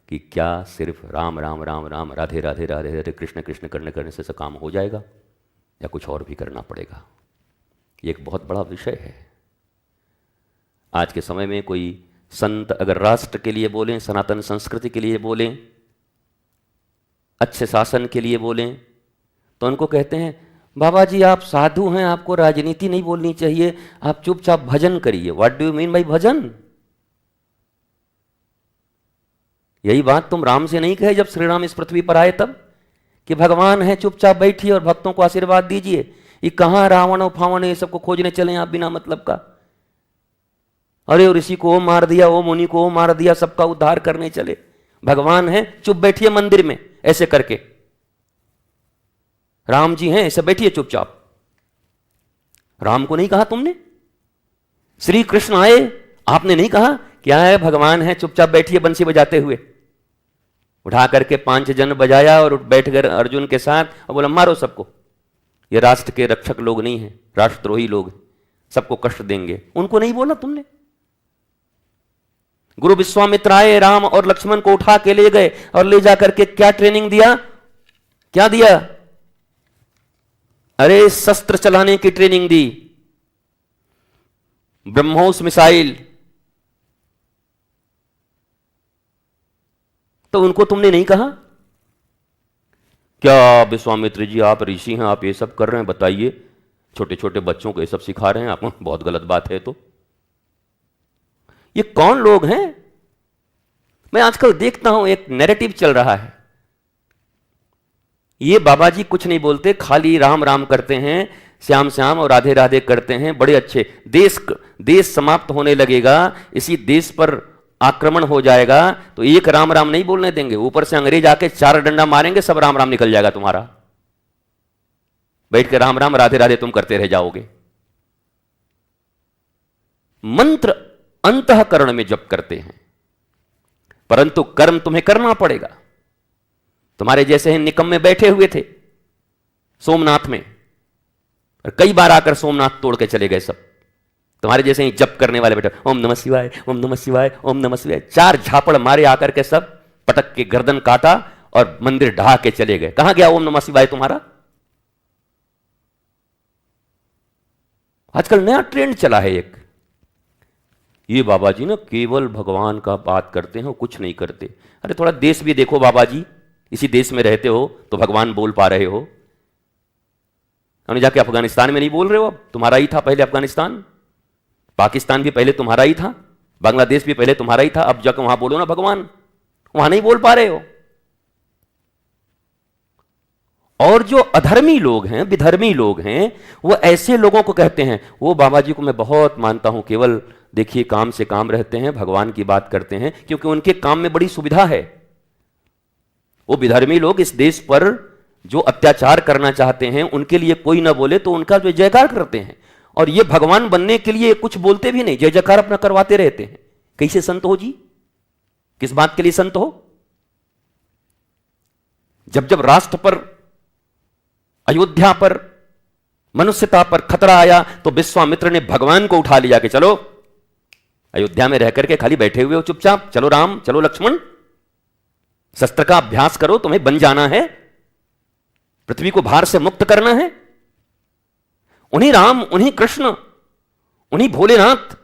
कि क्या सिर्फ राम राम राम राम राधे राधे राधे राधे कृष्ण कृष्ण करने से काम हो जाएगा या कुछ और भी करना पड़ेगा? ये एक बहुत बड़ा विषय है। आज के समय में कोई संत अगर राष्ट्र के लिए बोलें, सनातन संस्कृति के लिए बोलें, अच्छे शासन के लिए बोलें, तो उनको कहते हैं बाबा जी आप साधु हैं, आपको राजनीति नहीं बोलनी चाहिए, आप चुपचाप भजन करिए। What do you mean by bhajan? यही बात तुम राम से नहीं कहे जब श्री राम इस पृथ्वी पर आए तब, कि भगवान है चुपचाप बैठिए और भक्तों को आशीर्वाद दीजिए। ये कहां रावण और फावण ये सबको खोजने चले आप बिना मतलब का? अरे ऋषि को वो मार दिया, वो मुनि को वो मार दिया, सबका उद्धार करने चले। भगवान है चुप बैठिए मंदिर में ऐसे करके, राम जी हैं ऐसे बैठिए चुपचाप। राम को नहीं कहा तुमने? श्री कृष्ण आए, आपने नहीं कहा क्या है भगवान है चुपचाप बैठिए बंसी बजाते हुए? उठा करके 5 जन बजाया और बैठ गए अर्जुन के साथ और बोला मारो सबको, ये राष्ट्र के रक्षक लोग नहीं हैं, राष्ट्रद्रोही लोग, सबको कष्ट देंगे। उनको नहीं बोला तुमने? गुरु विश्वामित्र आए, राम और लक्ष्मण को उठा के ले गए और ले जाकर के क्या ट्रेनिंग दिया? क्या दिया? अरे शस्त्र चलाने की ट्रेनिंग दी, ब्रह्मोस मिसाइल। तो उनको तुमने नहीं कहा क्या विश्वामित्र जी आप ऋषि हैं, आप ये सब कर रहे हैं, बताइए छोटे छोटे बच्चों को ये सब सिखा रहे हैं आप, बहुत गलत बात है। तो ये कौन लोग हैं? मैं आजकल देखता हूं एक नैरेटिव चल रहा है, ये बाबा जी कुछ नहीं बोलते, खाली राम राम करते हैं, श्याम श्याम और राधे राधे करते हैं, बड़े अच्छे। देश समाप्त होने लगेगा, इसी देश पर आक्रमण हो जाएगा तो एक राम राम नहीं बोलने देंगे, ऊपर से अंग्रेज आके 4 डंडा मारेंगे, सब राम राम निकल जाएगा तुम्हारा। बैठ के राम राम राधे राधे तुम करते रह जाओगे। मंत्र अंतःकरण में जप करते हैं, परंतु कर्म तुम्हें करना पड़ेगा। तुम्हारे जैसे हैं निकम्मे बैठे हुए थे सोमनाथ में, और कई बार आकर सोमनाथ तोड़ के चले गए सब। तुम्हारे जैसे ही जप करने वाले बैठे, ओम नमः शिवाय ओम नमः शिवाय ओम नमः शिवाय, 4 झापड़ मारे आकर के सब, पटक के गर्दन काटा और मंदिर ढहा के चले गए। कहां गया ओम नमः शिवाय तुम्हारा? आजकल नया ट्रेंड चला है एक, ये बाबा जी ना केवल भगवान का बात करते हैं, कुछ नहीं करते। अरे थोड़ा देश भी देखो बाबा जी, इसी देश में रहते हो तो भगवान बोल पा रहे हो, और जाके अफगानिस्तान में नहीं बोल रहे हो? अब तुम्हारा ही था पहले अफगानिस्तान, पाकिस्तान भी पहले तुम्हारा ही था, बांग्लादेश भी पहले तुम्हारा ही था, अब जाकर वहां बोलो ना भगवान, वहां नहीं बोल पा रहे हो। और जो अधर्मी लोग हैं, विधर्मी लोग हैं, वो ऐसे लोगों को कहते हैं, वो बाबा जी को मैं बहुत मानता हूं, केवल देखिए काम से काम रहते हैं, भगवान की बात करते हैं, क्योंकि उनके काम में बड़ी सुविधा है। वो विधर्मी लोग इस देश पर जो अत्याचार करना चाहते हैं, उनके लिए कोई ना बोले तो उनका जो जयकार करते हैं, और ये भगवान बनने के लिए कुछ बोलते भी नहीं, जय जयकार अपना करवाते रहते हैं। कैसे संत हो जी? किस बात के लिए संत हो? जब जब राष्ट्र पर, अयोध्या पर, मनुष्यता पर खतरा आया तो विश्वामित्र ने भगवान को उठा लिया कि चलो अयोध्या में रह करके खाली बैठे हुए हो चुपचाप, चलो राम चलो लक्ष्मण, शस्त्र का अभ्यास करो, तुम्हें बन जाना है, पृथ्वी को भार से मुक्त करना है। उन्हीं राम, उन्हीं कृष्ण, उन्हीं भोलेनाथ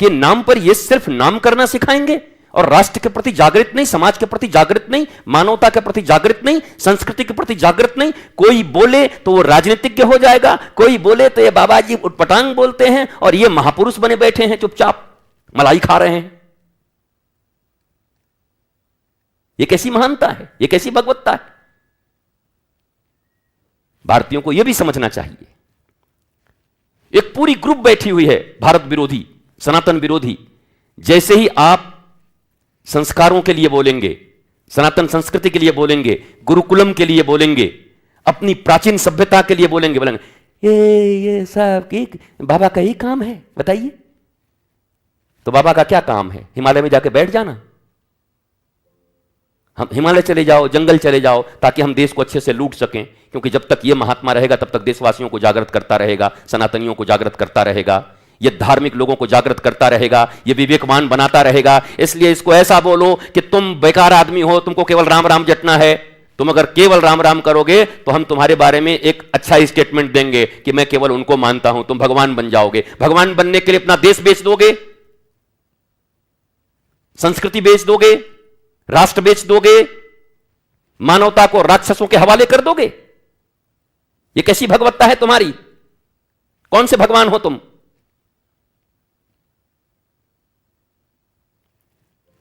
के नाम पर ये सिर्फ नाम करना सिखाएंगे, और राष्ट्र के प्रति जागृत नहीं, समाज के प्रति जागृत नहीं, मानवता के प्रति जागृत नहीं, संस्कृति के प्रति जागृत नहीं। कोई बोले तो वो राजनीतिज्ञ हो जाएगा, कोई बोले तो ये बाबा जी उटपटांग बोलते हैं, और ये महापुरुष बने बैठे हैं चुपचाप मलाई खा रहे हैं। ये कैसी महानता है, ये कैसी भगवत्ता है? भारतीयों को यह भी समझना चाहिए, एक पूरी ग्रुप बैठी हुई है भारत विरोधी, सनातन विरोधी। जैसे ही आप संस्कारों के लिए बोलेंगे, सनातन संस्कृति के लिए बोलेंगे, गुरुकुलम के लिए बोलेंगे, अपनी प्राचीन सभ्यता के लिए बोलेंगे ये सब की बाबा का ही काम है, बताइए। तो बाबा का क्या काम है? हिमालय में जाके बैठ जाना? हम हिमालय चले जाओ, जंगल चले जाओ, ताकि हम देश को अच्छे से लूट सकें, क्योंकि जब तक ये महात्मा रहेगा तब तक देशवासियों को जागृत करता रहेगा, सनातनियों को जागृत करता रहेगा। ये धार्मिक लोगों को जागृत करता रहेगा, ये विवेकवान बनाता रहेगा। इसलिए इसको ऐसा बोलो कि तुम बेकार आदमी हो, तुमको केवल राम राम जटना है। तुम अगर केवल राम राम करोगे तो हम तुम्हारे बारे में एक अच्छा स्टेटमेंट देंगे कि मैं केवल उनको मानता हूं, तुम भगवान बन जाओगे। भगवान बनने के लिए अपना देश बेच दोगे, संस्कृति बेच दोगे, राष्ट्र बेच दोगे, मानवता को राक्षसों के हवाले कर दोगे। ये कैसी भगवत्ता है तुम्हारी? कौन से भगवान हो तुम?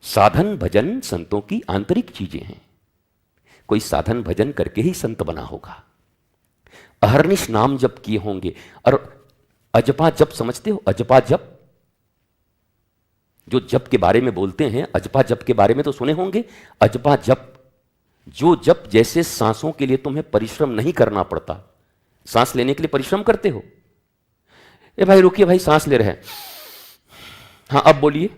साधन भजन संतों की आंतरिक चीजें हैं। कोई साधन भजन करके ही संत बना होगा, अहर्निश नाम जप किए होंगे। और अजपा जप समझते हो? अजपा जप, जो जप के बारे में बोलते हैं, अजपा जप के बारे में तो सुने होंगे। अजपा जप, जो जप जैसे सांसों के लिए तुम्हें परिश्रम नहीं करना पड़ता। सांस लेने के लिए परिश्रम करते हो, ए भाई रुकिए भाई सांस ले रहे हैं, हाँ अब बोलिए।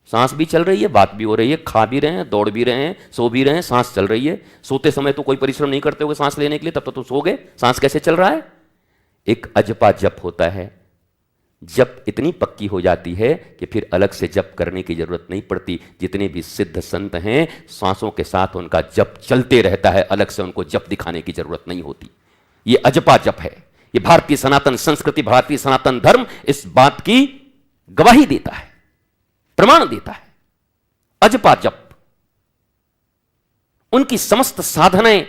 सांस भी चल रही है, बात भी हो रही है, खा भी रहे हैं, दौड़ भी रहे हैं, सो भी रहे हैं, सांस चल रही है। सोते समय तो कोई परिश्रम नहीं करते होगे सांस लेने के लिए, तब तो सो गए, सांस कैसे चल रहा है? एक अजपा जप होता है। जप इतनी पक्की हो जाती है कि फिर अलग से जप करने की जरूरत नहीं पड़ती। जितने भी सिद्ध संत हैं, सांसों के साथ उनका जप चलते रहता है, अलग से उनको जप दिखाने की जरूरत नहीं होती। ये अजपा जप है। ये भारतीय सनातन संस्कृति, भारतीय सनातन धर्म इस बात की गवाही देता है, प्रमाण देता है। अजपा जप, उनकी समस्त साधनाएं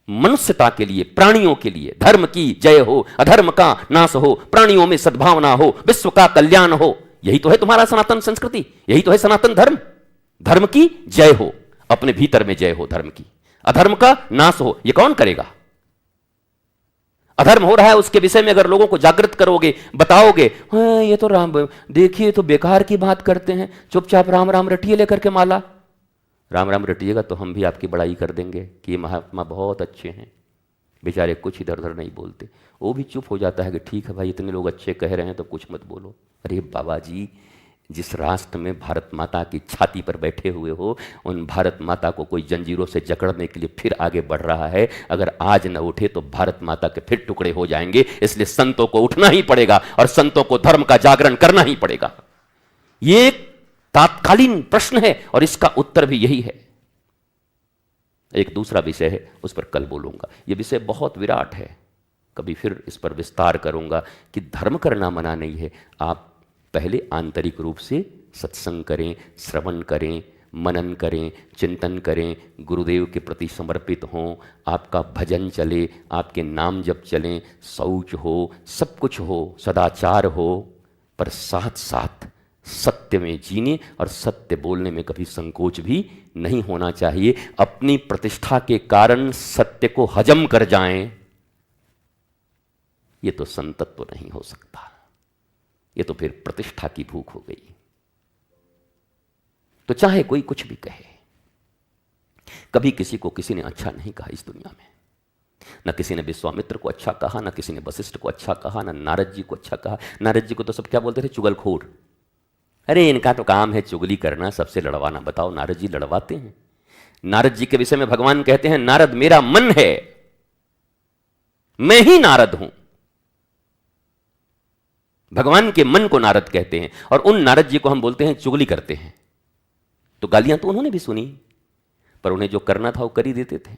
मनुष्यता के लिए, प्राणियों के लिए, धर्म की जय हो, अधर्म का नाश हो, प्राणियों में सद्भावना हो, विश्व का कल्याण हो। यही तो है तुम्हारा सनातन संस्कृति, यही तो है सनातन धर्म। धर्म की जय हो, अपने भीतर में जय हो धर्म की, अधर्म का नाश हो। यह कौन करेगा? अधर्म हो रहा है उसके विषय में अगर लोगों को जागृत करोगे, बताओगे, हाँ ये तो राम, देखिए तो बेकार की बात करते हैं, चुपचाप राम राम रटिए लेकर के माला। राम राम रटिएगा तो हम भी आपकी बड़ाई कर देंगे कि ये महात्मा बहुत अच्छे हैं, बेचारे कुछ इधर उधर नहीं बोलते। वो भी चुप हो जाता है कि ठीक है भाई, इतने लोग अच्छे कह रहे हैं तो कुछ मत बोलो। अरे बाबा जी, जिस राष्ट्र में भारत माता की छाती पर बैठे हुए हो, उन भारत माता को कोई जंजीरों से जकड़ने के लिए फिर आगे बढ़ रहा है। अगर आज न उठे तो भारत माता के फिर टुकड़े हो जाएंगे। इसलिए संतों को उठना ही पड़ेगा और संतों को धर्म का जागरण करना ही पड़ेगा। ये एक तात्कालीन प्रश्न है और इसका उत्तर भी यही है। एक दूसरा विषय है, उस पर कल बोलूंगा। यह विषय बहुत विराट है, कभी फिर इस पर विस्तार करूंगा कि धर्म करना मना नहीं है। आप पहले आंतरिक रूप से सत्संग करें, श्रवण करें, मनन करें, चिंतन करें, गुरुदेव के प्रति समर्पित हों, आपका भजन चले, आपके नाम जप चलें, शौच हो, सब कुछ हो, सदाचार हो, पर साथ साथ सत्य में जीने और सत्य बोलने में कभी संकोच भी नहीं होना चाहिए। अपनी प्रतिष्ठा के कारण सत्य को हजम कर जाएं, ये तो संतत्व नहीं हो सकता। ये तो फिर प्रतिष्ठा की भूख हो गई। तो चाहे कोई कुछ भी कहे, कभी किसी को किसी ने अच्छा नहीं कहा इस दुनिया में। न किसी ने विश्वामित्र को अच्छा कहा, न किसी ने वशिष्ठ को अच्छा कहा, न नारद जी को अच्छा कहा। नारद जी को तो सब क्या बोलते थे? चुगलखोर। अरे इनका तो काम है चुगली करना, सबसे लड़वाना। बताओ, नारद जी लड़वाते हैं? नारद जी के विषय में भगवान कहते हैं, नारद मेरा मन है, मैं ही नारद हूं। भगवान के मन को नारद कहते हैं और उन नारद जी को हम बोलते हैं चुगली करते हैं। तो गालियां तो उन्होंने भी सुनी, पर उन्हें जो करना था वो कर ही देते थे।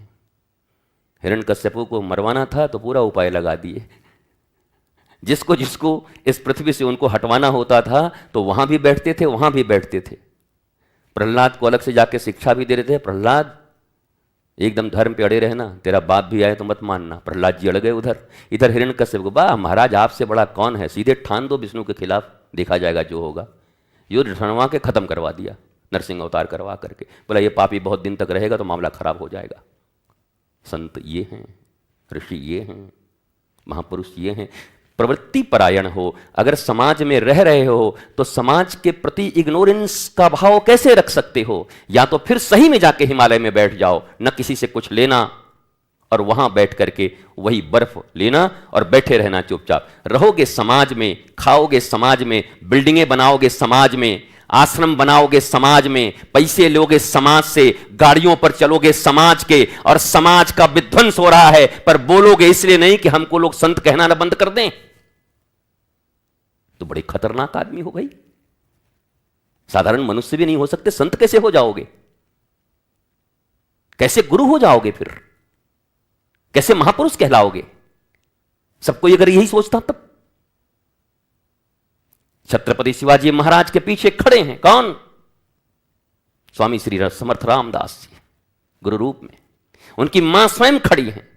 हिरण्यकश्यप को मरवाना था तो पूरा उपाय लगा दिए। जिसको जिसको इस पृथ्वी से उनको हटवाना होता था तो वहां भी बैठते थे, वहां भी बैठते थे। प्रहलाद को अलग से जाके शिक्षा भी दे रहे थे, प्रहलाद एकदम धर्म पे अड़े रहना, तेरा बाप भी आए तो मत मानना। प्रहलाद जी अड़ गए उधर। इधर हिरण्यकश्यप को, वाह महाराज आपसे बड़ा कौन है, सीधे ठान दो विष्णु के खिलाफ, देखा जाएगा जो होगा। युद्ध ठनवा के खत्म करवा दिया, नरसिंह अवतार करवा करके। बोला ये पापी बहुत दिन तक रहेगा तो मामला खराब हो जाएगा। संत ये हैं, ऋषि ये हैं, महापुरुष ये हैं। प्रवृत्ति परायण हो, अगर समाज में रह रहे हो तो समाज के प्रति इग्नोरेंस का भाव कैसे रख सकते हो? या तो फिर सही में जाके हिमालय में बैठ जाओ, न किसी से कुछ लेना, और वहां बैठ करके वही बर्फ लेना और बैठे रहना चुपचाप। रहोगे समाज में, खाओगे समाज में, बिल्डिंगें बनाओगे समाज में, आश्रम बनाओगे समाज में, पैसे लोगे समाज से, गाड़ियों पर चलोगे समाज के, और समाज का विध्वंस हो रहा है, पर बोलोगे इसलिए नहीं कि हमको लोग संत कहना ना बंद कर दें। तो बड़े खतरनाक आदमी हो भाई, साधारण मनुष्य भी नहीं हो सकते, संत कैसे हो जाओगे? कैसे गुरु हो जाओगे? फिर कैसे महापुरुष कहलाओगे? सबको अगर यही सोचता तब। छत्रपति शिवाजी महाराज के पीछे खड़े हैं कौन? स्वामी श्री समर्थ रामदास जी गुरु रूप में, उनकी मां स्वयं खड़ी हैं।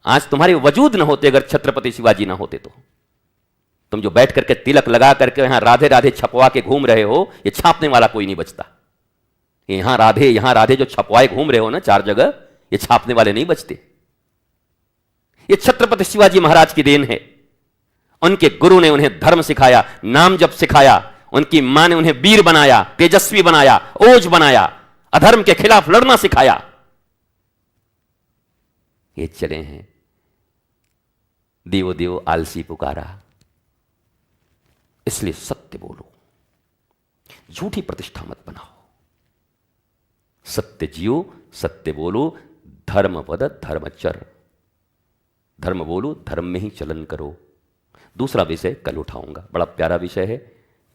आज तुम्हारे वजूद न होते अगर छत्रपति शिवाजी ना होते तो, तुम जो बैठ करके तिलक लगा करके यहां राधे राधे छपवा के घूम रहे हो, ये छापने वाला कोई नहीं बचता। यहां राधे जो छपवाए घूम रहे हो ना 4 जगह, ये छापने वाले नहीं बचते। ये छत्रपति शिवाजी महाराज की देन है। उनके गुरु ने उन्हें धर्म सिखाया, नाम जप सिखाया, उनकी मां ने उन्हें वीर बनाया, तेजस्वी बनाया, ओज बनाया, अधर्म के खिलाफ लड़ना सिखाया। ये चले हैं देवो देवो आलसी पुकारा। इसलिए सत्य बोलो, झूठी प्रतिष्ठा मत बनाओ, सत्य जियो, सत्य बोलो, धर्म पद धर्मचर, धर्म बोलो, धर्म में ही चलन करो। दूसरा विषय कल उठाऊंगा, बड़ा प्यारा विषय है,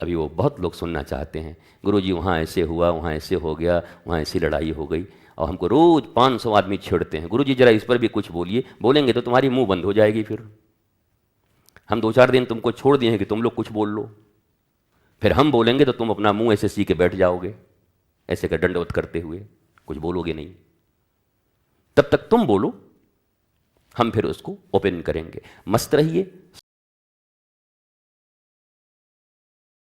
अभी वो बहुत लोग सुनना चाहते हैं। गुरुजी वहाँ ऐसे हुआ, वहाँ ऐसे हो गया, वहाँ ऐसी लड़ाई हो गई, और हमको रोज 500 आदमी छेड़ते हैं, गुरुजी जरा इस पर भी कुछ बोलिए। बोलेंगे तो तुम्हारी मुंह बंद हो जाएगी। फिर हम 2-4 दिन तुमको छोड़ दिए हैं कि तुम लोग कुछ बोल लो, फिर हम बोलेंगे तो तुम अपना मुंह ऐसे सी के बैठ जाओगे, ऐसे का दंडवत करते हुए, कुछ बोलोगे नहीं। तब तक तुम बोलो, हम फिर उसको ओपन करेंगे। मस्त रहिए,